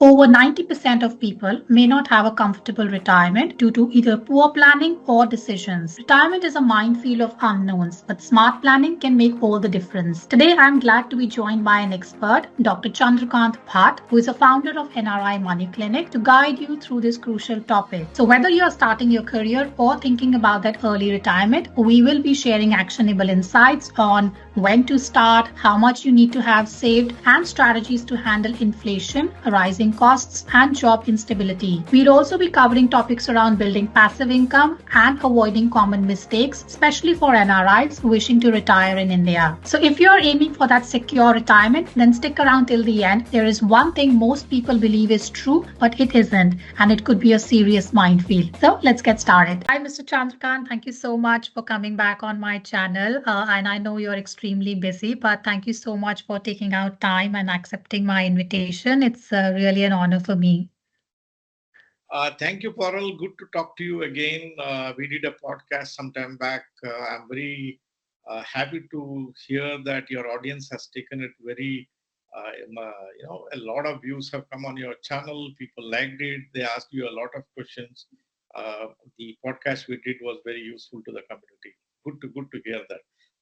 Over 90% of people may not have a comfortable retirement due to either poor planning or decisions. Retirement is a minefield of unknowns, but smart planning can make all the difference. Today, I'm glad to be joined by an expert, Dr. Chandrakant Bhatt, who is a founder of NRI Money Clinic, to guide you through this crucial topic. So, whether you are starting your career or thinking about that early retirement, we will be sharing actionable insights on when to start, how much you need to have saved, and strategies to handle inflation, rising costs, and job instability. We'll also be covering topics around building passive income and avoiding common mistakes, especially for NRIs wishing to retire in India. So, if you're aiming for that secure retirement, then stick around till the end. There is one thing most people believe is true, but it isn't, and it could be a serious minefield. So, let's get started. Hi, Mr. Chandrakant. Thank you so much for coming back on my channel. And I know you're extremely busy, but thank you so much for taking out time and accepting my invitation. It's really an honor for me. Thank you, Paral. Good to talk to you again. We did a podcast sometime back. I'm very happy to hear that your audience has taken it very, a lot of views have come on your channel. People liked it. They asked you a lot of questions. The podcast we did was very useful to the community. Good to hear that.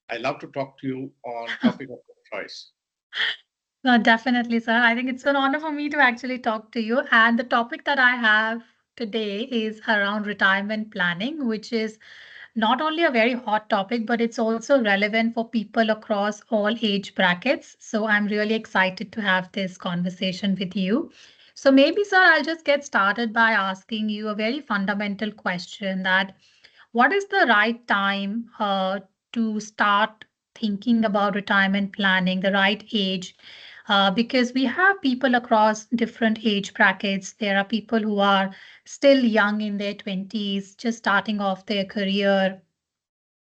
I love to talk to you on topic of choice. Definitely, sir. I think it's an honor for me to actually talk to you. And the topic that I have today is around retirement planning, which is not only a very hot topic, but it's also relevant for people across all age brackets. So I'm really excited to have this conversation with you. So maybe, sir, I'll just get started by asking you a very fundamental question that what is the right time to start thinking about retirement planning, the right age? Because we have people across different age brackets. There are people who are still young in their 20s, just starting off their career,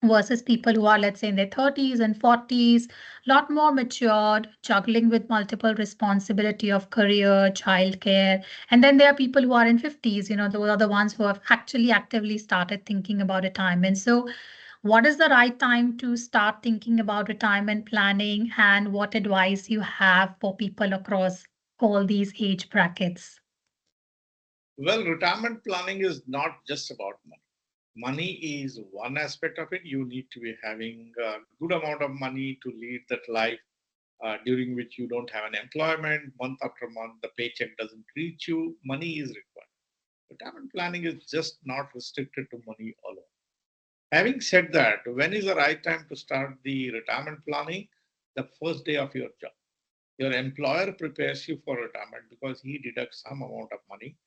versus people who are, let's say, in their 30s and 40s, a lot more matured, juggling with multiple responsibility of career, childcare. And then there are people who are in 50s, those are the ones who have actually actively started thinking about retirement. So what is the right time to start thinking about retirement planning, and what advice you have for people across all these age brackets? Well, retirement planning is not just about money. Money is one aspect of it. You need to be having a good amount of money to lead that life during which you don't have an employment. Month after month, the paycheck doesn't reach you. Money is required. Retirement planning is just not restricted to money alone. Having said that, when is the right time to start the retirement planning? The first day of your job. Your employer prepares you for retirement because he deducts some amount of money.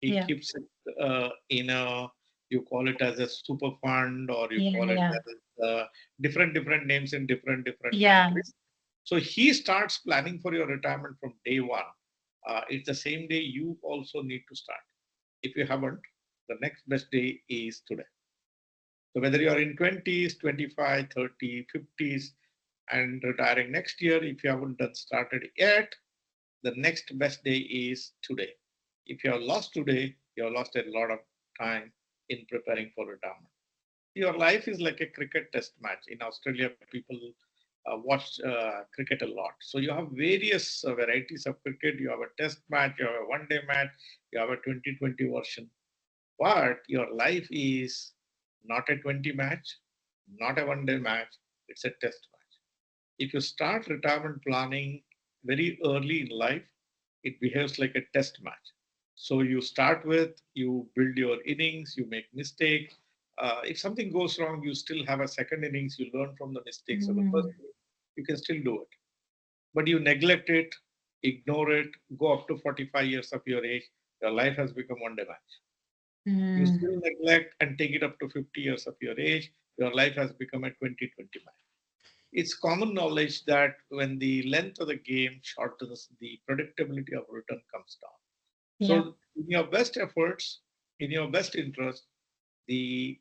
He Yeah, keeps it in a, you call it as a super fund, or you yeah, call it yeah, as different names in different yeah. countries. So he starts planning for your retirement from day one. It's the same day you also need to start. If you haven't, the next best day is today. So whether you are in 20s, 25, 30, 50s, and retiring next year, if you haven't done started yet, the next best day is today. If you have lost today, you have lost a lot of time in preparing for retirement. Your life is like a cricket test match. In Australia, people watch cricket a lot. So you have various varieties of cricket. You have a test match, you have a one-day match, you have a 2020 version. But your life is not a 20 match, not a one-day match, it's a test match. If you start retirement planning very early in life, it behaves like a test match. So you start with, you build your innings, you make mistakes. If something goes wrong, you still have a second innings, you learn from the mistakes of the first Mm, inning, you can still do it. But you neglect it, ignore it, go up to 45 years of your age, your life has become one day match. You mm. still neglect and take it up to 50 years of your age, your life has become a 2020 match. It's common knowledge that when the length of the game shortens, the predictability of return comes down. Yeah. So, in your best efforts, in your best interest, the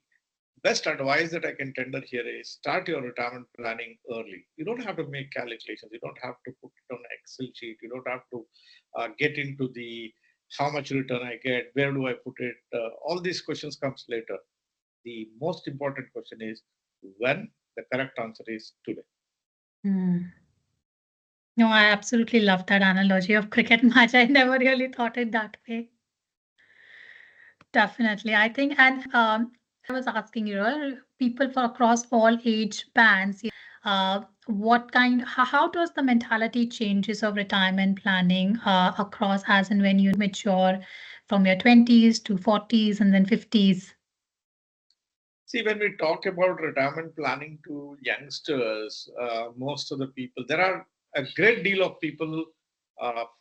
best advice that I can tender here is start your retirement planning early. You don't have to make calculations. You don't have to put it on an Excel sheet. You don't have to get into the how much return I get, where do I put it. All these questions comes later. The most important question is when. The correct answer is today. Mm. No, I absolutely love that analogy of cricket match. I never really thought it that way. Definitely. I think, and I was asking you, people for across all age bands, what kind, how does the mentality changes of retirement planning across as and when you mature from your 20s to 40s and then 50s? See, when we talk about retirement planning to youngsters, most of the people, there are a great deal of people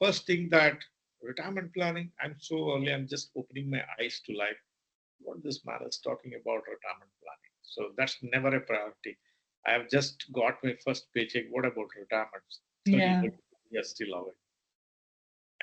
first think that retirement planning, I'm so early, I'm just opening my eyes to life. What this man is talking about retirement planning. So that's never a priority. I have just got my first paycheck. What about retirement? 30, Yeah. 40 years still away.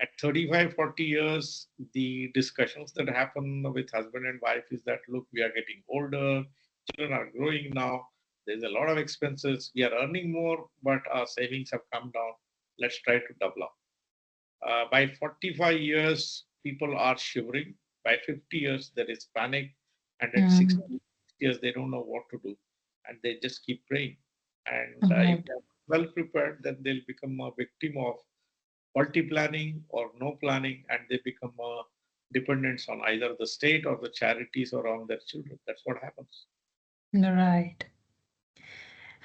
At 35, 40 years, the discussions that happen with husband and wife is that, look, we are getting older, children are growing now, there's a lot of expenses, we are earning more, but our savings have come down. Let's try to double up. By 45 years, people are shivering. By 50 years, there is panic. And at Mm. 60 years, they don't know what to do. And they just keep praying. And if Right. they're well prepared, then they'll become a victim of faulty planning or no planning, and they become dependents on either the state or the charities or on their children. That's what happens. Right.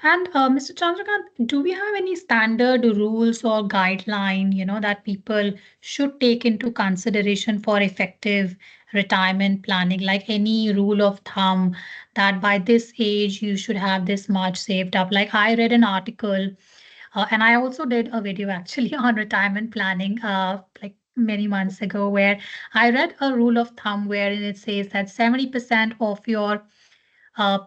And Mr. Chandrakant, do we have any standard rules or guideline, that people should take into consideration for effective retirement planning? Like any rule of thumb that by this age you should have this much saved up. Like I read an article, and I also did a video actually on retirement planning, like many months ago, where I read a rule of thumb wherein it says that 70% of your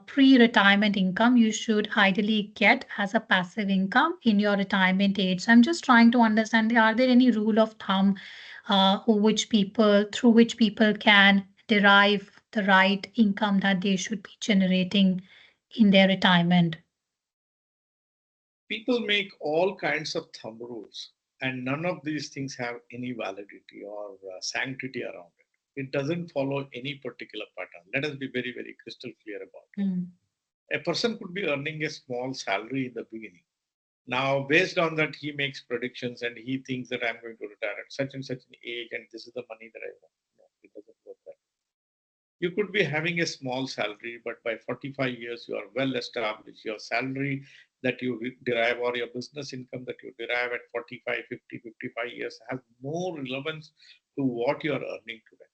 pre-retirement income you should ideally get as a passive income in your retirement age. So I'm just trying to understand, are there any rule of thumb through which people can derive the right income that they should be generating in their retirement? People make all kinds of thumb rules, and none of these things have any validity or sanctity around it. It doesn't follow any particular pattern. Let us be very, very crystal clear about Mm. it. A person could be earning a small salary in the beginning. Now, based on that, he makes predictions and he thinks that I'm going to retire at such and such an age, and this is the money that I want. No, it doesn't work that way. You could be having a small salary, but by 45 years, you are well established. Your salary that you derive or your business income that you derive at 45, 50, 55 years has no relevance to what you are earning today.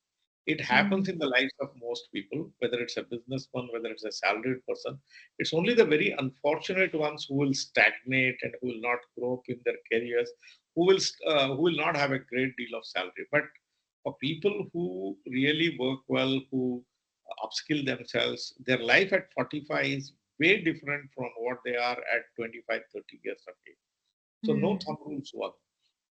It happens Mm. in the lives of most people, whether it's a businessman, whether it's a salaried person. It's only the very unfortunate ones who will stagnate and who will not grow up in their careers, who will not have a great deal of salary. But for people who really work well, who upskill themselves, their life at 45 is way different from what they are at 25, 30 years of age. So no Mm. thumb rules work.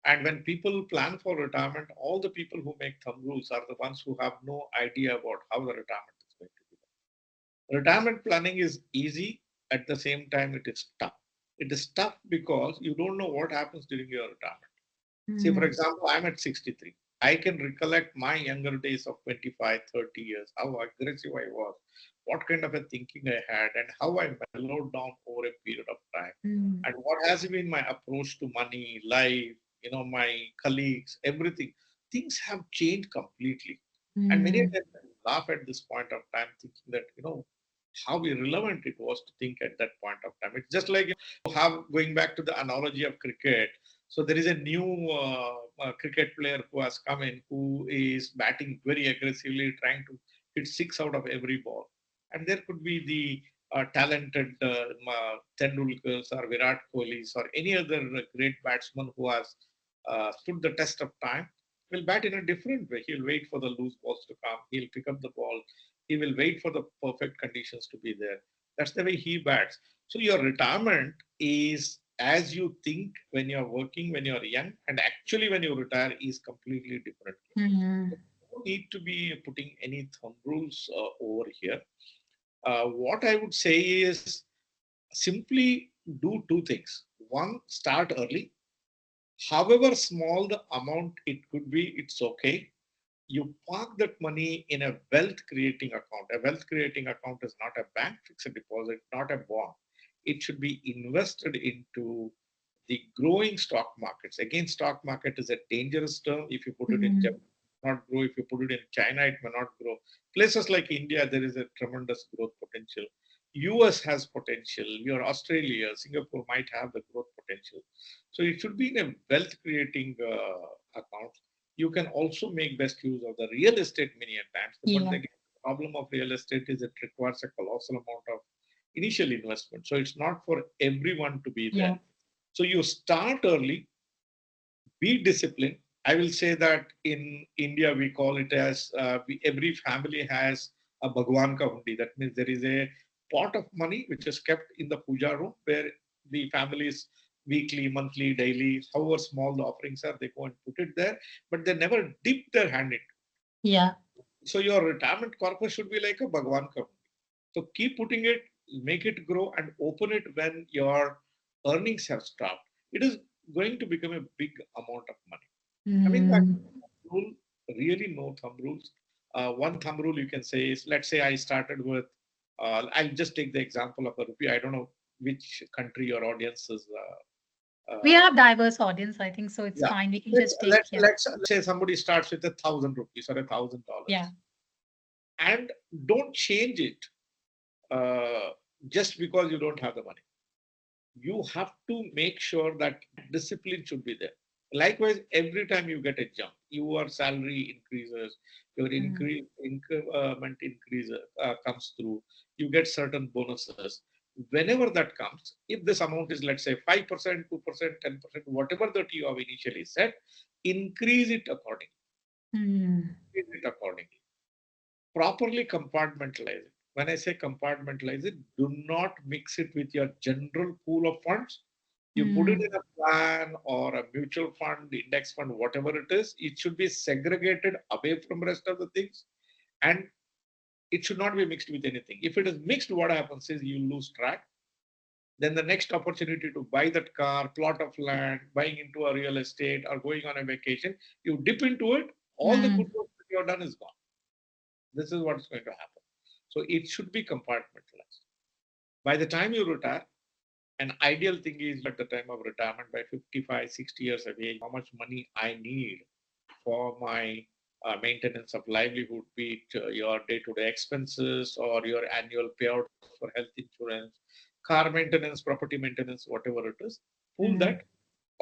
And when people plan for retirement, all the people who make thumb rules are the ones who have no idea about how the retirement is going to be done. Retirement planning is easy, at the same time, it is tough. It is tough because you don't know what happens during your retirement. See, for Mm. example, I'm at 63. I can recollect my younger days of 25, 30 years, how aggressive I was, what kind of a thinking I had, and how I mellowed down over a period of time. Mm. And what has been my approach to money, life, my colleagues, everything. Things have changed completely. And many Mm. times I laugh at this point of time, thinking that, how irrelevant it was to think at that point of time. It's just like have going back to the analogy of cricket. So there is a new cricket player who has come in who is batting very aggressively, trying to hit six out of every ball. And there could be the talented Tendulkars or Virat Kohlis or any other great batsman who has stood the test of time will bat in a different way. He'll wait for the loose balls to come. He'll pick up the ball. He will wait for the perfect conditions to be there. That's the way he bats. So your retirement is as you think when you're working, when you're young, and actually when you retire is completely different. Mm. So you don't need to be putting any thumb rules over here. What I would say is simply do two things. One, start early. However small the amount it could be, it's okay. You park that money in a wealth creating account. A wealth creating account is not a bank fixed deposit, not a bond. It should be invested into the growing stock markets. Again, stock market is a dangerous term. If you put it in Mm. Japan, it may not grow. If you put it in China, it may not grow. Places like India, there is a tremendous growth potential. US has potential. Your Australia, Singapore might have the growth potential. So it should be in a wealth creating account. You can also make best use of the real estate many a times. But Yeah. the problem of real estate is it requires a colossal amount of initial investment. So it's not for everyone to be there. Yeah. So you start early, be disciplined. I will say that in India we call it as every family has a Bhagwan ka hundi. That means there is a pot of money which is kept in the puja room where the families weekly, monthly, daily, however small the offerings are, they go and put it there, but they never dip their hand in. Yeah. So your retirement corpus should be like a Bhagwan ka hundi. So keep putting it, make it grow, and open it when your earnings have stopped. It is going to become a big amount of money. Coming back Mm. to the rule, really no thumb rules. One thumb rule you can say is, let's say I started with, I'll just take the example of a rupee. I don't know which country your audience is. We Uh, have diverse audience, I think, so it's yeah, fine. We can let's, just take, let's yeah. let's say somebody starts with 1,000 rupees or Yeah. $1,000, and don't change it uh, just because you don't have the money. You have to make sure that discipline should be there. Likewise, every time you get a jump, your salary increases, your Mm. increment increase comes through, you get certain bonuses. Whenever that comes, if this amount is, let's say, 5%, 2%, 10%, whatever that you have initially set, increase it accordingly. Mm. Increase it accordingly. Properly compartmentalize it. When I say compartmentalize it, do not mix it with your general pool of funds. You put it Mm. in a plan or a mutual fund, index fund, whatever it is, it should be segregated away from rest of the things, and it should not be mixed with anything. If it is mixed, what happens is you lose track. Then the next opportunity to buy that car, plot of land, buying into a real estate, or going on a vacation, you dip into it, all the good Mm. work that you have done is gone. This is what's going to happen. So it should be compartmentalized. By the time you retire, an ideal thing is at the time of retirement by 55, 60 years of age, how much money I need for my maintenance of livelihood, be it your day-to-day expenses or your annual payouts for health insurance, car maintenance, property maintenance, whatever it is. Pull that. Mm.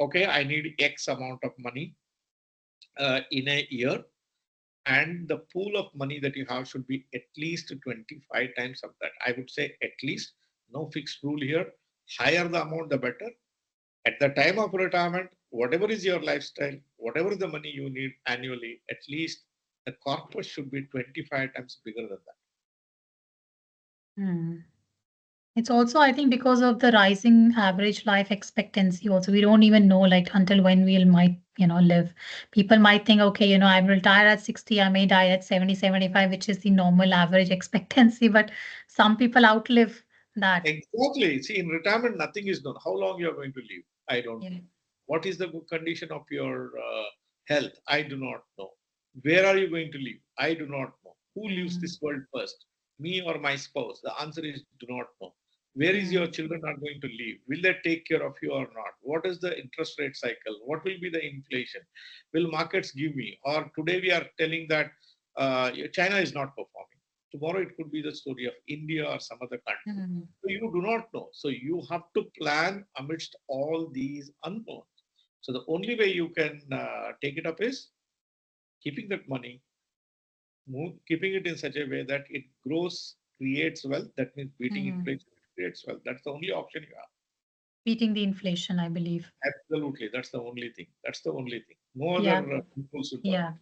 Okay, I need X amount of money in a year, and the pool of money that you have should be at least 25 times of that. I would say at least, no fixed rule here. Higher the amount, the better. At the time of retirement, whatever is your lifestyle, whatever the money you need annually, at least the corpus should be 25 times bigger than that. Mm. It's also, I think, because of the rising average life expectancy. Also, we don't even know like until when we'll might live. People might think, okay, I'm retired at 60, I may die at 70, 75, which is the normal average expectancy. But some people outlive that. Exactly. See, in retirement, nothing is known. How long you are going to live, I don't Yeah. know. What is the condition of your health? I do not know. Where are you going to live? I do not know. Who leaves Mm. this world first? Me or my spouse? The answer is do not know. Where is your Mm. children are going to live? Will they take care of you or not? What is the interest rate cycle? What will be the inflation? Will markets give me? Or today we are telling that China is not performing. Tomorrow it could be the story of India or some other country. Mm. So you do not know. So you have to plan amidst all these unknowns. So the only way you can take it up is keeping that money, keeping it in such a way that it grows, creates wealth. That means beating Mm. inflation, it creates wealth. That's the only option you have. Beating the inflation, I believe. Absolutely, that's the only thing. That's the only thing. No other Yeah. impulse will work. Yeah.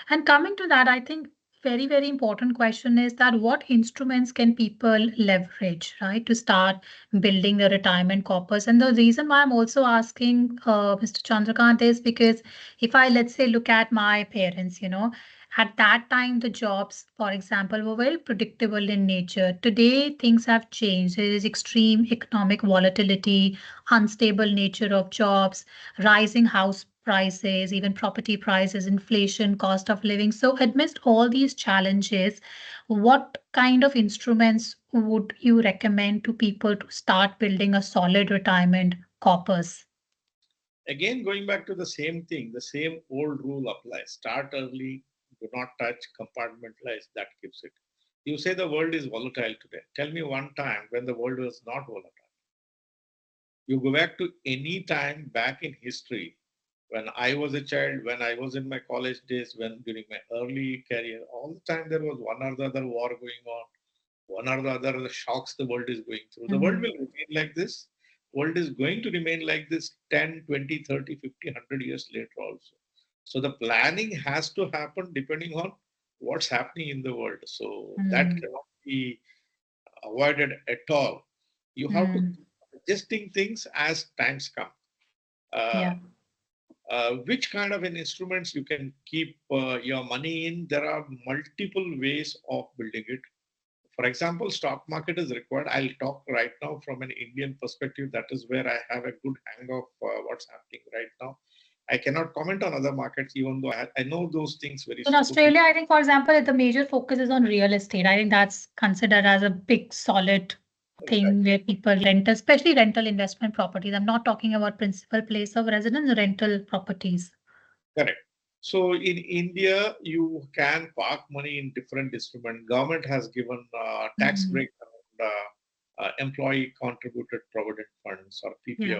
And coming to that, I think very, very important question is that what instruments can people leverage, right, to start building the retirement corpus? And the reason why I'm also asking Mr. Chandrakant is because if I, let's say, look at my parents, at that time, the jobs, for example, were very predictable in nature. Today, things have changed. There is extreme economic volatility, unstable nature of jobs, rising house prices, even property prices, inflation, cost of living. So, amidst all these challenges, what kind of instruments would you recommend to people to start building a solid retirement corpus? Again, going back to the same thing, the same old rule applies. Start early, do not touch, compartmentalize, that keeps it. You say the world is volatile today. Tell me one time when the world was not volatile. You go back to any time back in history, when I was a child, when I was in my college days, when during my early career, all the time there was one or the other war going on, one or the other shocks the world is going through. The world Mm, will remain like this. World is going to remain like this 10, 20, 30, 50, 100 years later also. So the planning has to happen depending on what's happening in the world. So that mm, cannot be avoided at all. You have to mm. keep adjusting things as times come. Uh, Yeah. which kind of an instruments you can keep your money in? There are multiple ways of building it. For example, stock market is required. I'll talk right now from an Indian perspective. That is where I have a good hang of what's happening right now. I cannot comment on other markets, even though I know those things very In superficially. Australia, I think, for example, the major focus is on real estate. I think that's considered as a big, solid thing where people rent, especially rental investment properties. I'm not talking about principal place of residence, rental properties. Correct. So in India, you can park money in different instruments. Government has given tax Mm, break around employee contributed provident funds or yeah.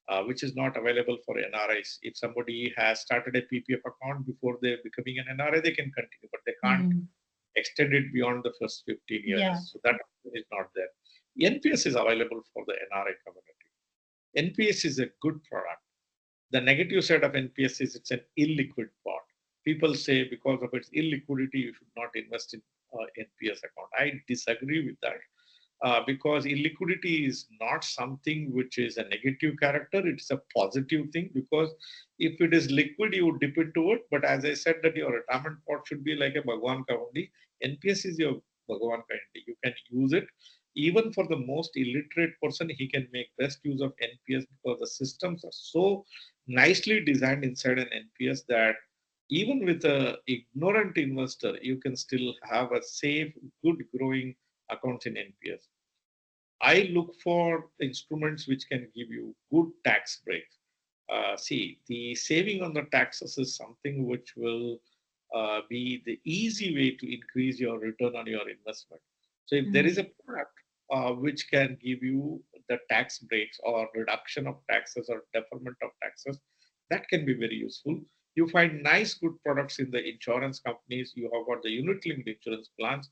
PPF, which is not available for NRIs. If somebody has started a PPF account before they're becoming an NRI, they can continue, but they can't Mm, extend it beyond the first 15 yeah. years. So that is not there. NPS is available for the NRI community. NPS is a good product. The negative side of NPS is it's an illiquid pot. People say because of its illiquidity, you should not invest in NPS account. I disagree with that because illiquidity is not something which is a negative character. It's a positive thing because if it is liquid, you would dip into it. But as I said, that your retirement pot should be like a Bhagwan Kaundi. NPS is your Bhagwan Kaundi. You can use it. Even for the most illiterate person, he can make best use of NPS because the systems are so nicely designed inside an NPS that even with a ignorant investor, you can still have a safe, good growing accounts in NPS. I look for instruments which can give you good tax breaks. See, the saving on the taxes is something which will be the easy way to increase your return on your investment. So, if there is Mm, a product which can give you the tax breaks or reduction of taxes or deferment of taxes, that can be very useful. You find nice, good products in the insurance companies. You have got the unit linked insurance plans,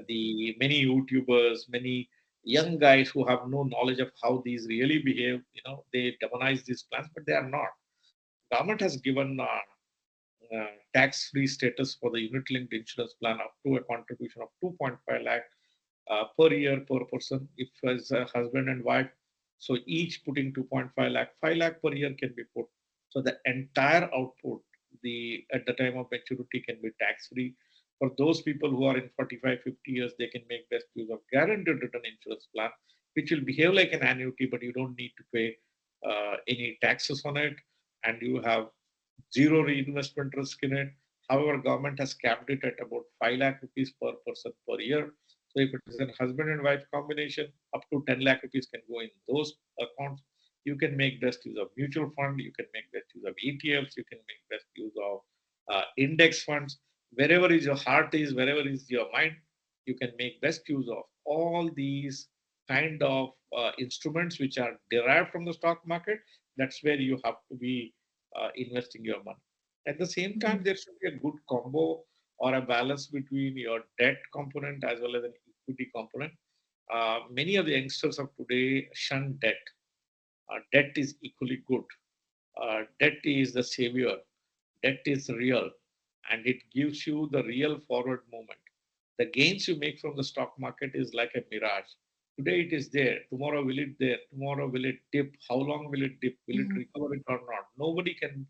the many YouTubers, many young guys who have no knowledge of how these really behave, they demonize these plans, but they are not. Government has given tax-free status for the unit-linked insurance plan up to a contribution of 2.5 lakh per year per person if as a husband and wife. So each putting 2.5 lakh, 5 lakh per year can be put. So the entire output, the at the time of maturity can be tax-free. For those people who are in 45, 50 years, they can make best use of guaranteed return insurance plan, which will behave like an annuity, but you don't need to pay any taxes on it, and you have zero reinvestment risk in it. However, government has capped it at about 5 lakh rupees per person per year. So if it is a husband and wife combination, up to 10 lakh rupees can go in those accounts. You can make best use of mutual fund. You can make best use of ETFs. You can make best use of index funds. Wherever is your heart is, wherever is your mind, you can make best use of all these kind of instruments which are derived from the stock market. That's where you have to be investing your money. At the same time, mm, there should be a good combo or a balance between your debt component as well as an equity component. Many of the youngsters of today shun debt. Debt is equally good. Debt is the savior. Debt is real, and it gives you the real forward movement. The gains you make from the stock market is like a mirage. Today it is there. Tomorrow will it there? Tomorrow will it dip? How long will it dip? Will it mm, recover it or not? Nobody can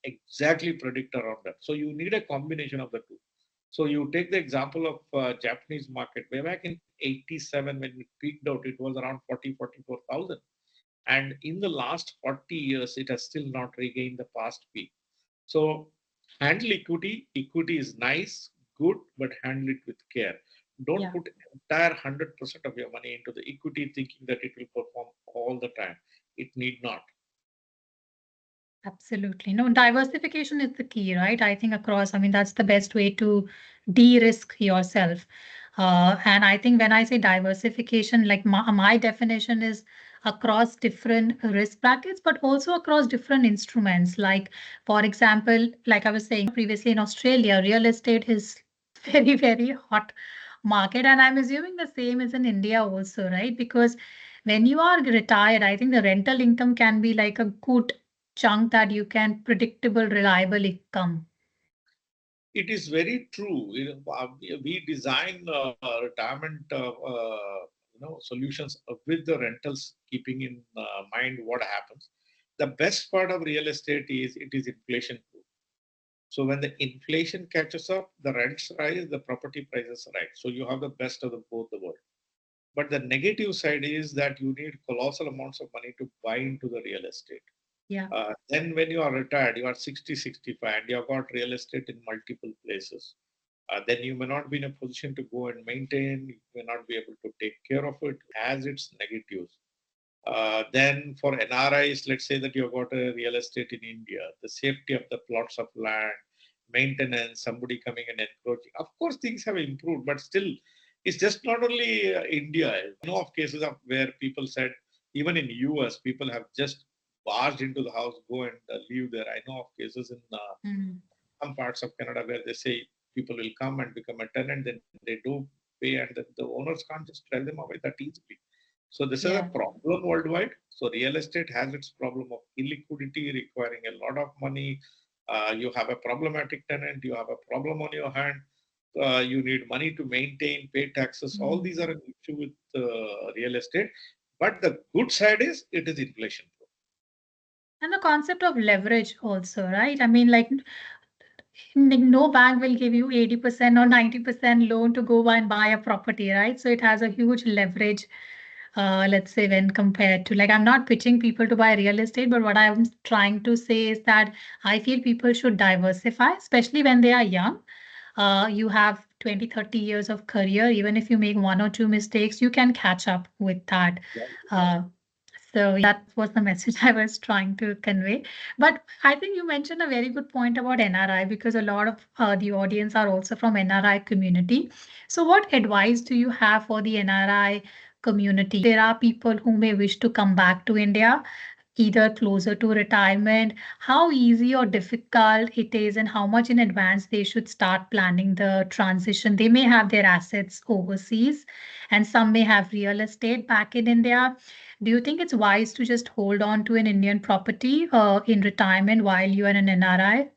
exactly predict around that. So you need a combination of the two. So you take the example of Japanese market. Way back in 87 when it peaked out, it was around 40, 44,000. And in the last 40 years, it has still not regained the past peak. So handle equity. Equity is nice, good, but handle it with care. Don't yeah. put entire 100% of your money into the equity thinking that it will perform all the time. It need not. Absolutely. No, diversification is the key, right? I think across, I mean, that's the best way to de-risk yourself. And I think when I say diversification, like my definition is across different risk brackets, but also across different instruments. Like, for example, like I was saying previously in Australia, real estate is very, very hot market. And I'm assuming the same is in India also, right? Because when you are retired, I think the rental income can be like a good chunk that you can predictable, reliable income. It is very true. We design retirement, solutions with the rentals, keeping in mind what happens. The best part of real estate is it is inflation proof. So when the inflation catches up, the rents rise, the property prices rise. So you have the best of the both the world. But the negative side is that you need colossal amounts of money to buy into the real estate. Yeah. Then when you are retired, you are 60, 65, and you have got real estate in multiple places. Then you may not be in a position to go and maintain, you may not be able to take care of it, has its negatives. Then for NRIs, let's say that you've got a real estate in India, the safety of the plots of land, maintenance, somebody coming and encroaching. Of course, things have improved, but still, it's just not only India. I know of cases of where people said, even in US, people have just barged into the house, go and live there. I know of cases in Mm. some parts of Canada where they say people will come and become a tenant, then they do pay, and the owners can't just drive them away that easily. So this is a Yeah. problem worldwide. So real estate has its problem of illiquidity, requiring a lot of money. You have a problematic tenant, you have a problem on your hand. You need money to maintain, pay taxes. All Mm. these are an issue with real estate. But the good side is it is inflation proof. And the concept of leverage also, right? I mean, like no bank will give you 80% or 90% loan to go and buy a property, right? So it has a huge leverage, let's say, when compared to, like, I'm not pitching people to buy real estate, but what I'm trying to say is that I feel people should diversify, especially when they are young. You have 20, 30 years of career. Even if you make one or two mistakes, you can catch up with that. Uh, so that was the message I was trying to convey. But I think you mentioned a very good point about NRI because a lot of the audience are also from NRI community. So what advice do you have for the NRI community? There are people who may wish to come back to India either closer to retirement, how easy or difficult it is, and how much in advance they should start planning the transition. They may have their assets overseas, and some may have real estate back in India. Do you think it's wise to just hold on to an Indian property in retirement while you are an NRI?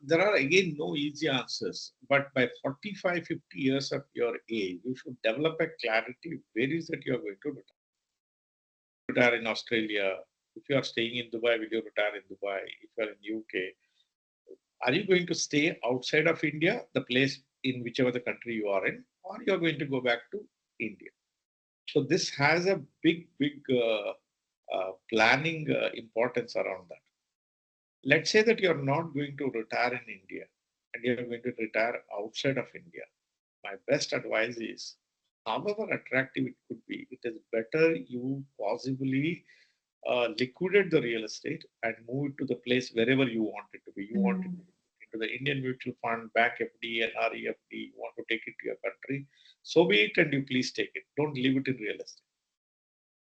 There are again no easy answers, but by 45, 50 years of your age, you should develop a clarity where is it you are going to retire. Retire in Australia. If you are staying in Dubai, will you retire in Dubai? If you are in UK, are you going to stay outside of India, the place in whichever the country you are in, or you are going to go back to India? So this has a big planning importance around that. Let's say that you're not going to retire in India and you're going to retire outside of India. My best advice is, however attractive it could be, it is better you possibly liquidate the real estate and move it to the place wherever you want it to be. You want it Mm. into the Indian mutual fund, bank FD, NRE FD, you want to take it to your country. So be it, and you please take it. Don't leave it in real estate.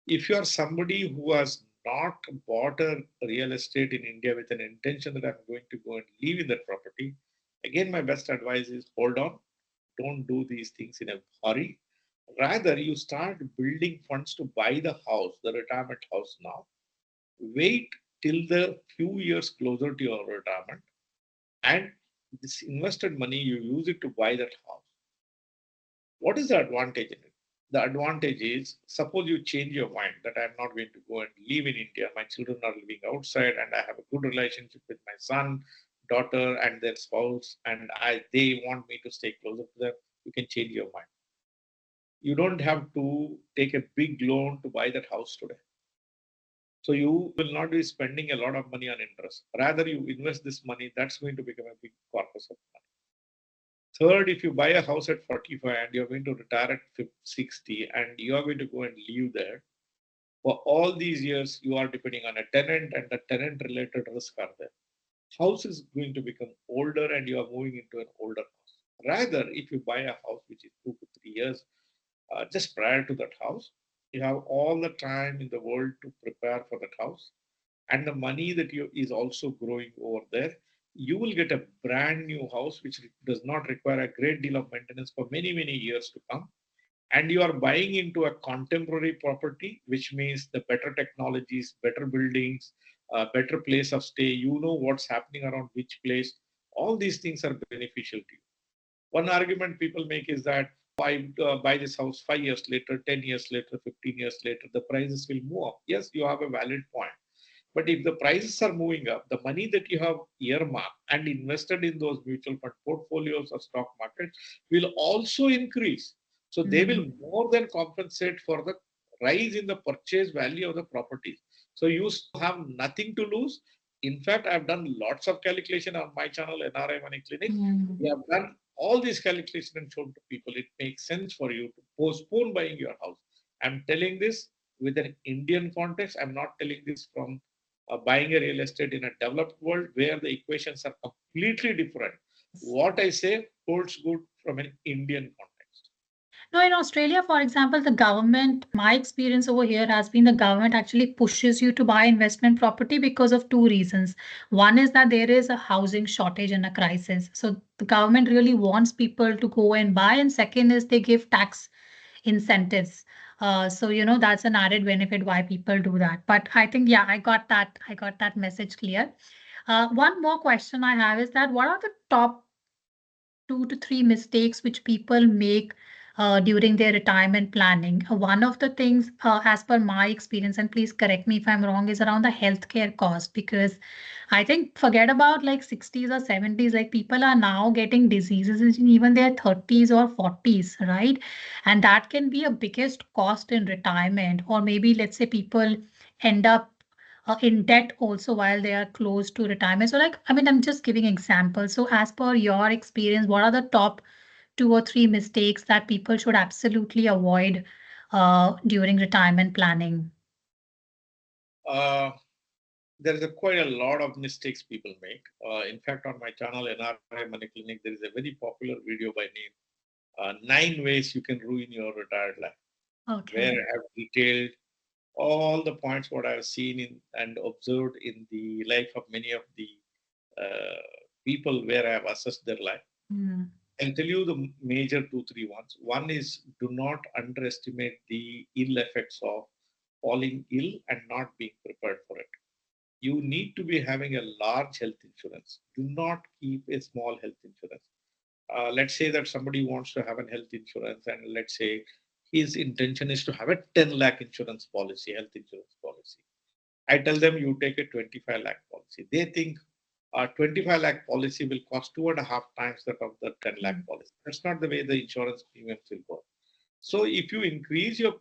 If you are somebody who has not bought a real estate in India with an intention that I'm going to go and live in that property, again, my best advice is hold on. Don't do these things in a hurry. Rather, you start building funds to buy the house, the retirement house now. Wait till the few years closer to your retirement, and this invested money, you use it to buy that house. What is the advantage in it? The advantage is, suppose you change your mind that I'm not going to go and live in India. My children are living outside, and I have a good relationship with my son, daughter, and their spouse, and they want me to stay closer to them. You can change your mind. You don't have to take a big loan to buy that house today. So you will not be spending a lot of money on interest. Rather, you invest this money, that's going to become a big corpus of money. Third, if you buy a house at 45 and you're going to retire at 50, 60 and you are going to go and live there, For all these years, you are depending on a tenant, and the tenant related risk are there. House is going to become older and you are moving into an older house. Rather, if you buy a house which is 2 to 3 years just prior to that house, you have all the time in the world to prepare for that house, and the money that you is also growing over there. You will get a brand new house which does not require a great deal of maintenance for many years to come, and you are buying into a contemporary property, which means the better technologies, better buildings, better place of stay. You know what's happening around which place. All these things are beneficial to you. One argument people make is that I buy this house 5 years later, 10 years later, 15 years later, the prices will move up. Yes, you have a valid point. But if the prices are moving up, the money that you have earmarked and invested in those mutual fund portfolios or stock markets will also increase. So they will Mm. more than compensate for the rise in the purchase value of the properties. So you have nothing to lose. In fact, I've done lots of calculation on my channel, NRI Money Clinic. Mm. We have done all these calculations and shown to people it makes sense for you to postpone buying your house. I'm telling this with an Indian context. I'm not telling this from buying a real estate in a developed world where the equations are completely different. What I say holds good from an Indian context. No, in Australia, for example, the government, my experience over here has been the government actually pushes you to buy investment property because of two reasons. One is that there is a housing shortage and a crisis. So the government really wants people to go and buy. And second is they give tax incentives. So that's an added benefit why people do that. But I think yeah, I got that message clear. One more question I have is that what are the top 2 to 3 mistakes which people make during their retirement planning. One of the things, as per my experience, and please correct me if I'm wrong, is around the healthcare cost because I think forget about like 60s or 70s, like people are now getting diseases in even their 30s or 40s, right? And that can be a biggest cost in retirement, or maybe let's say people end up in debt also while they are close to retirement. So, like, I mean, I'm just giving examples. So, as per your experience, what are the top 2 or 3 mistakes that people should absolutely avoid during retirement planning? Uh, there is quite a lot of mistakes people make. In fact, on my channel, NRI Money Clinic, there is a very popular video by name 9 Ways You Can Ruin Your Retired Life, where Okay. I have detailed all the points what I have seen in and observed in the life of many of the people where I have assessed their life. Mm. I'll tell you the major two, three ones. One is do not underestimate the ill effects of falling ill and not being prepared for it. You need to be having a large health insurance. Do not keep a small health insurance. Let's say that somebody wants to have a health insurance, and let's say his intention is to have a 10 lakh insurance policy, health insurance policy. I tell them you take a 25 lakh policy. They think a 25 lakh policy will cost 2.5 times that of the 10 lakh Mm. policy. That's not the way the insurance premiums will go. So if you increase your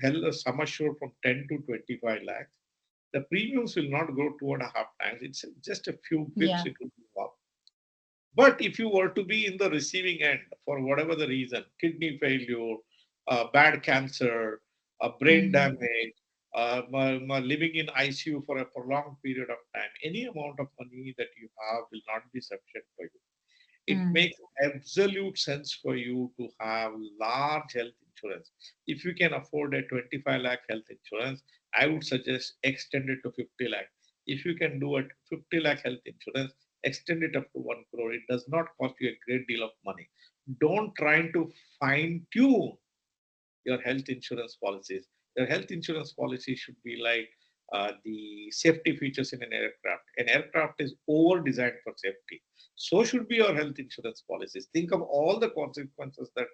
health sum assured from 10 to 25 lakhs, the premiums will not grow 2.5 times. It's just a few pips Yeah. it will go up. But if you were to be in the receiving end for whatever the reason, kidney failure, bad cancer, brain Mm. damage, living in ICU for a prolonged period of time, any amount of money that you have will not be sufficient for you. It Mm. makes absolute sense for you to have large health insurance. If you can afford a 25 lakh health insurance, I would suggest extend it to 50 lakh. If you can do a 50 lakh health insurance, extend it up to 1 crore. It does not cost you a great deal of money. Don't try to fine tune your health insurance policies. Your health insurance policy should be like the safety features in an aircraft. An aircraft is over designed for safety. So should be your health insurance policies. Think of all the consequences that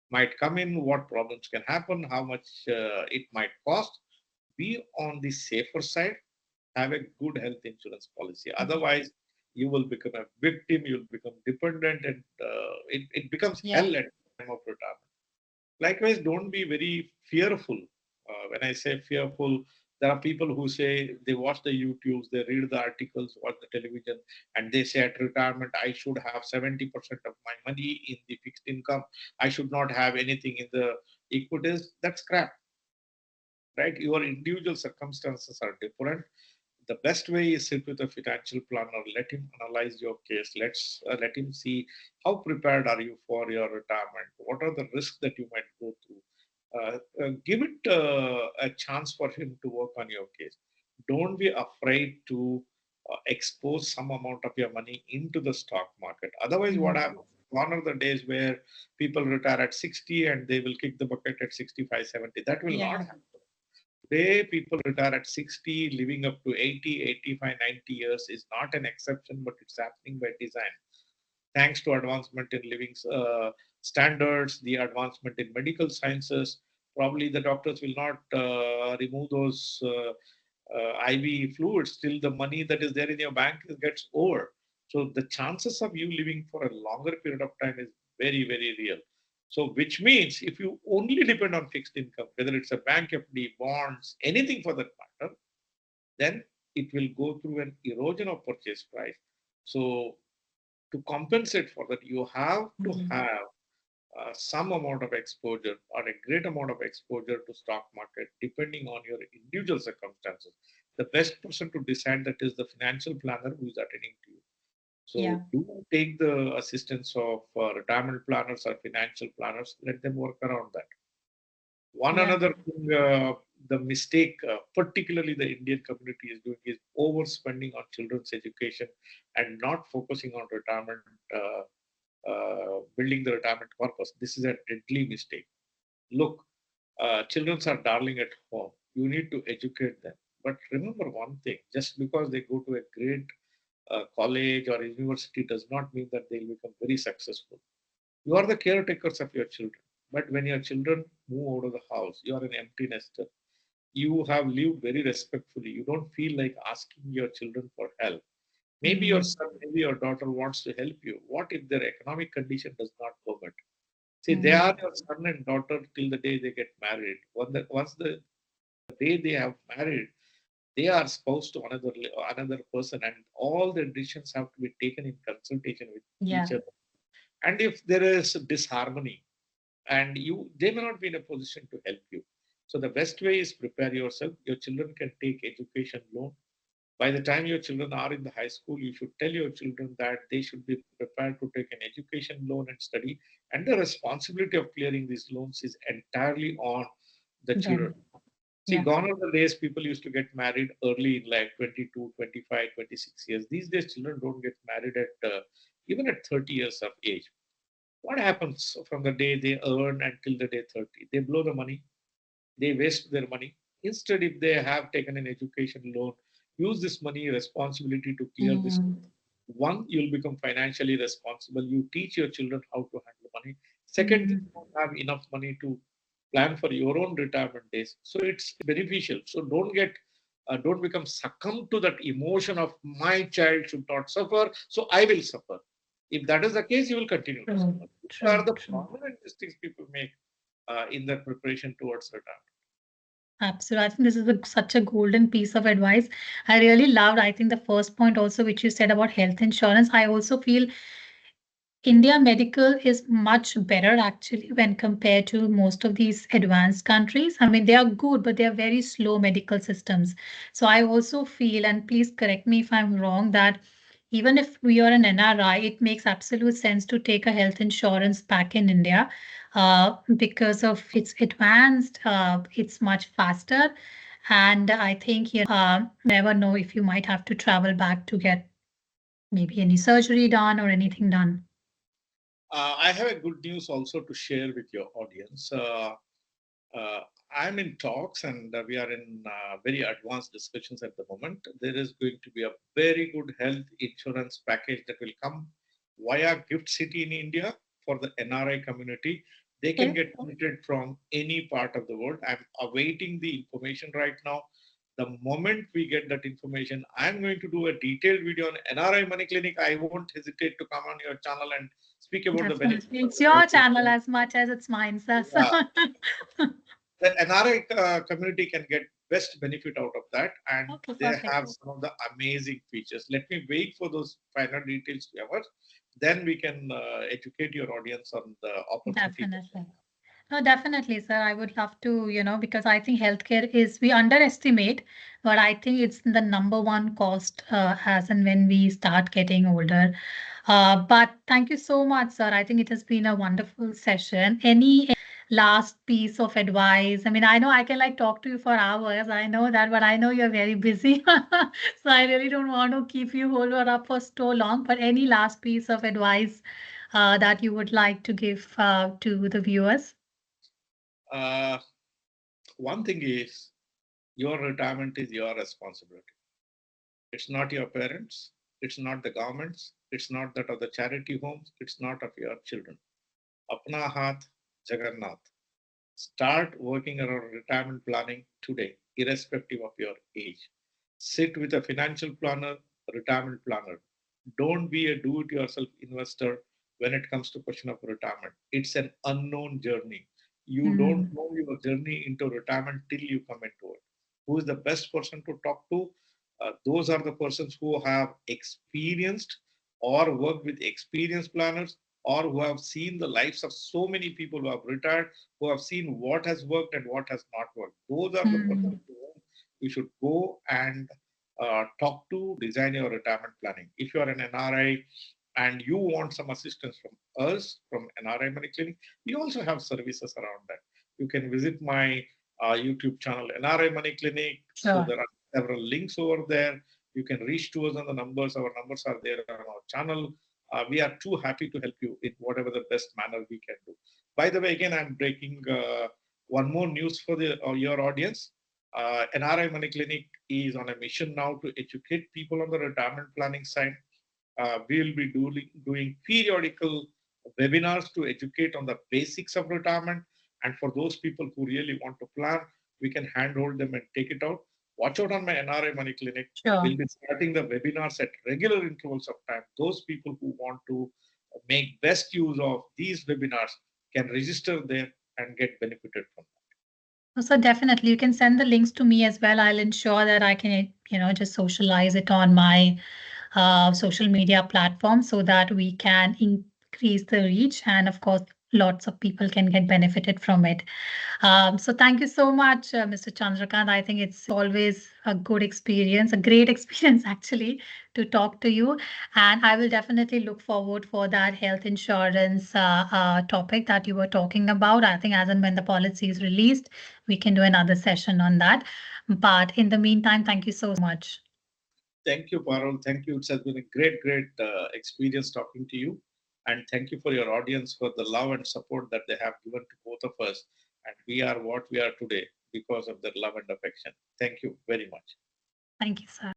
might come in, what problems can happen, how much it might cost. Be on the safer side. Have a good health insurance policy. Otherwise, you will become a victim, you'll become dependent, and it becomes Yeah. hell at the time of retirement. Likewise, don't be very fearful. When I say fearful, there are people who say they watch the YouTubes, they read the articles, watch the television, and they say at retirement, I should have 70% of my money in the fixed income. I should not have anything in the equities. That's crap. right? Your individual circumstances are different. The best way is sit with a financial planner, let him analyze your case. Let him see how prepared are you for your retirement, what are the risks that you might go through. Give it a chance for him to work on your case. Don't be afraid to expose some amount of your money into the stock market. Otherwise, what Mm. happens? Gone are the days where people retire at 60 and they will kick the bucket at 65, 70. That will not Yeah. happen. Today, people retire at 60, living up to 80, 85, 90 years is not an exception, but it's happening by design. Thanks to advancement in living standards, the advancement in medical sciences, probably the doctors will not remove those IV fluids till the money that is there in your bank gets over. So the chances of you living for a longer period of time is very, very real. So, which means if you only depend on fixed income, whether it's a bank FD, bonds, anything for that matter, then it will go through an erosion of purchase price. So, to compensate for that, you have to Mm. have some amount of exposure or a great amount of exposure to stock market depending on your individual circumstances. The best person to decide that is the financial planner who is attending to you. So Yeah. do take the assistance of retirement planners or financial planners. Let them work around that. One Yeah. another thing, the mistake, particularly the Indian community is doing, is overspending on children's education and not focusing on retirement, building the retirement corpus. This is a deadly mistake. Look, children are darling at home. You need to educate them. But remember one thing: just because they go to a great college or university does not mean that they'll become very successful. You are the caretakers of your children. But when your children move out of the house, you are an empty nester. You have lived very respectfully. You don't feel like asking your children for help. Maybe your Mm. son, maybe your daughter wants to help you. What if their economic condition does not permit? See, they Mm. are your son and daughter till the day they get married. Once the day they have married, they are spouse to another person, and all the decisions have to be taken in consultation with each Yeah. other. And if there is disharmony, and they may not be in a position to help you. So the best way is prepare yourself. Your children can take education loan. By the time your children are in the high school, you should tell your children that they should be prepared to take an education loan and study. And the responsibility of clearing these loans is entirely on the children. Then. See, Yeah. gone are the days people used to get married early in like 22, 25, 26 years. These days, children don't get married at even at 30 years of age. What happens from the day they earn until the day 30? They blow the money, they waste their money. Instead, if they have taken an education loan, use this money responsibility to clear this. Mm. One, you'll become financially responsible. You teach your children how to handle money. Second, you Mm. don't have enough money to plan for your own retirement days. So it's beneficial. So don't become succumb to that emotion of my child should not suffer, so I will suffer. If that is the case, you will continue to True. suffer. These are True. the True. prominent mistakes people make in their preparation towards retirement. Absolutely. I think this is such a golden piece of advice. I really loved, I think, the first point also, which you said about health insurance. I also feel India medical is much better actually when compared to most of these advanced countries. I mean, they are good, but they are very slow medical systems. So I also feel, and please correct me if I'm wrong, that even if we are an NRI, it makes absolute sense to take a health insurance back in India because of its advanced, it's much faster. And I think, never know if you might have to travel back to get maybe any surgery done or anything done. I have a good news also to share with your audience. Uh, I'm in talks and we are in very advanced discussions at the moment. There is going to be a very good health insurance package that will come via Gift City in India for the NRI community. They can Okay. get treated from any part of the world. I'm awaiting the information right now. The moment we get that information, I'm going to do a detailed video on NRI Money Clinic. I won't hesitate to come on your channel and speak about the benefits Definitely. of It's the your health channel insurance. as much as it's mine, sir. So Yeah, the NRI community can get best benefit out of that, and okay, they perfect. have some of the amazing features. Let me wait for those final details to emerge. Then we can educate your audience on the opportunities that they Definitely. have. No, definitely, sir. I would love to, because I think healthcare is, we underestimate, but I think it's the number one cost as and when we start getting older. But thank you so much, sir. I think it has been a wonderful session. Any last piece of advice? I mean, I know I can like talk to you for hours. I know that, but I know you're very busy. So I really don't want to keep you hold her up for so long. But any last piece of advice that you would like to give to the viewers? Uh, One thing is your retirement is your responsibility. It's not your parents, it's not the government's, it's not that of the charity homes, it's not of your children. Apna Hath Jagannath. Start working around retirement planning today, irrespective of your age. Sit with a financial planner, retirement planner. Don't be a do-it-yourself investor when it comes to question of retirement. It's an unknown journey. You don't Mm. know your journey into retirement till you come into it. Who is the best person to talk to? Those are the persons who have experienced or worked with experienced planners or who have seen the lives of so many people who have retired, who have seen what has worked and what has not worked. Those are the persons Mm. to whom you should go and talk to design your retirement planning. If you are an NRI and you want some assistance from us, from NRI Money Clinic, we also have services around that. You can visit my YouTube channel, NRI Money Clinic. So Sure. there are several links over there. You can reach to us on the numbers. Our numbers are there on our channel. We are too happy to help you in whatever the best manner we can do. By the way, again, I'm breaking one more news for your audience. NRI Money Clinic is on a mission now to educate people on the retirement planning side. We will be doing periodical webinars to educate on the basics of retirement. And for those people who really want to plan, we can handhold them and take it out. Watch out on my NRI Money Clinic. Sure. We'll be starting the webinars at regular intervals of time. Those people who want to make best use of these webinars can register there and get benefited from them. So definitely you can send the links to me as well. I'll ensure that I can, just socialize it on my social media platforms so that we can increase the reach. And of course, lots of people can get benefited from it. So thank you so much, Mr. Chandrakant. I think it's always a good experience, a great experience actually, to talk to you. And I will definitely look forward for that health insurance topic that you were talking about. I think as and when the policy is released, we can do another session on that. But in the meantime, thank you so much. Thank you, Parul. Thank you. It has been a great experience talking to you. And thank you for your audience for the love and support that they have given to both of us. And we are what we are today because of their love and affection. Thank you very much. Thank you, sir.